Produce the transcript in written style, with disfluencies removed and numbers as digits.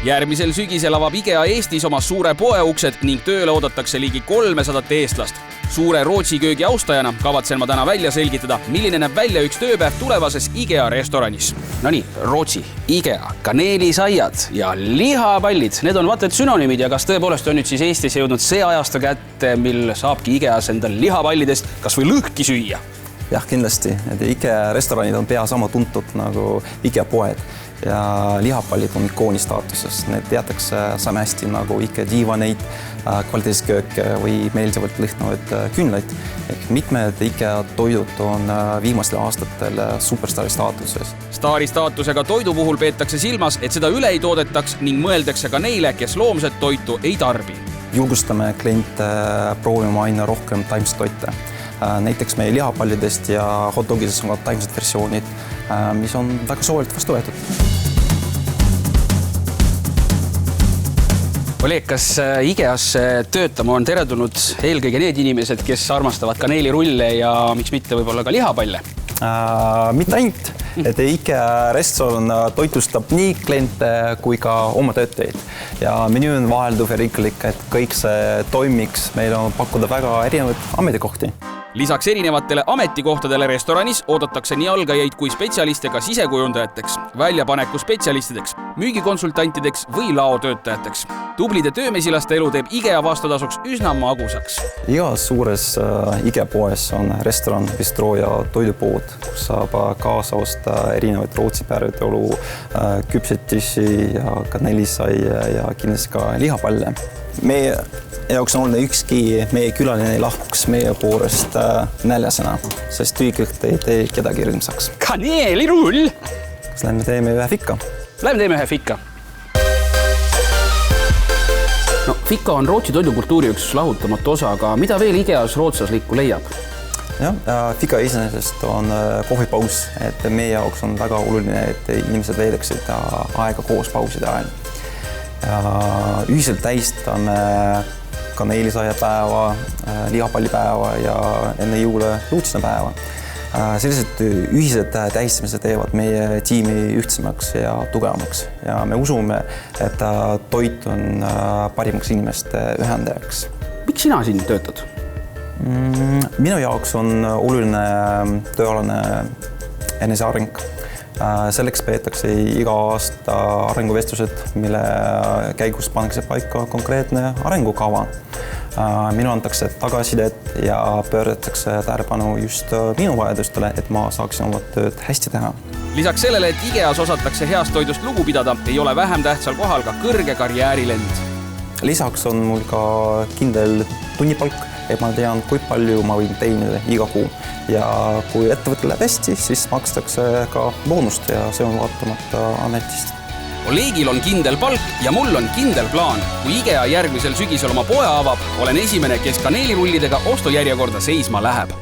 Järgmisel sügisel avab IKEA Eestis oma suure poeuksed ning tööle oodatakse ligi 300 eestlast. Suure Rootsi köögi austajana kavatsen ma täna välja selgitada, milline näeb välja üks tööpäev tulevases IKEA restoranis. Nonii, Rootsi, IKEA, kaneelisaiad ja lihapallid. Need on vaata et sünonüümid ja kas tõepoolest on nüüd siis Eestis jõudnud see ajastu kätte, mil saabki IKEAs endal lihapallidest kas või lõhki süüa? Jah, kindlasti. IKEA restoranid on pea sama tuntud nagu IKEA poed ja lihapallid on ikooni staatuses. Need teatakse sama hästi nagu IKEA diivaneid, kvaliteetskööke või meeldivalt lõhnavaid küünlaid. Mitmed IKEA toidud on viimastel aastatel superstaari staatuses. Staari staatusega toidu puhul peetakse silmas, et seda üle ei toodetaks ning mõeldakse ka neile, kes loomset toitu ei tarbi. Julgustame kliente proovima aina rohkem taimset toite. Näiteks meie lihapallidest ja hotdogidest on ka taimsed versioonid, mis on väga soovalt vastu võetud. Oleg, kas IKEAs töötama on teretulnud eelkõige need inimesed, kes armastavad kaneelirulle ja miks mitte võib-olla ka lihapalle? Mitte ainult, et IKEA restoran toitlustab nii kliente kui ka oma töötajaid. Ja menüü on vahelduv ja riiklik, et kõik see toimiks. Meil on pakkuda väga erinevaid ametikohti. Lisaks erinevatele ametikohtadele restoranis oodatakse nii algajaid kui spetsialiste ka sisekujundajateks, väljapaneku spetsialistideks, müügikonsultantideks või laotöötajateks. Tublide töömesilaste elu teeb IKEA vastutasuks üsna magusaks. Igas suures IKEA poes on restoran, bistroo ja toidupood, kus saab kaasa osta erinevaid Rootsi päritolu küpsetisi ja kaneelisai ja kindlasti ka lihapalle. Meie jaoks on olnud ükski meie külaline lahkuks meie poolest näljasena, sest tüükõht ei tee kedagi rõõmsaks. Kaneelirull! Kas lähme teeme ühe fikka? Lähme teeme ühe fikka. No, fikka on Rootsi toidukultuuri üks lahutamatu osa, aga mida veel IKEAs rootslaslikku leiab? Jah, fika iseenesest on kohvipaus, et meie jaoks on väga oluline, et inimesed veedaksid aega koos pauside ajal. Ühiselt tähistame kaneelisaia päeva, lihapallipäeva ja enne jõule luutsina päeva. Sellised ühised tähistamised teevad meie tiimi ühtsemaks ja tugevamaks ja me usume, et toit on parimaks inimeste ühendajaks. Miks sina siin töötad? Minu jaoks on oluline tööalane eneseareng. Selleks peetakse iga aasta arenguvestlused, mille käigus pannakse paika konkreetne arengukava. Minu antakse tagasisidet ja pöördatakse tähelepanu just minu vajadustele, et ma saaksin oma tööd hästi teha. Lisaks sellele, et IKEAs osatakse heast toidust lugu pidada, ei ole vähem tähtsal kohal ka kõrge karjäärilend. Lisaks on mul ka kindel tunnipalk, et ma tean, kui palju ma võin teenida iga kuu. Ja kui ettevõte läheb hästi, siis makstakse ka boonust ja see on vaatamata ametist. Olegil on kindel palk ja mul on kindel plaan. Kui IKEA järgmisel sügisel oma poe avab, olen esimene, kes kaneelirullidega ostujärjekorda seisma läheb.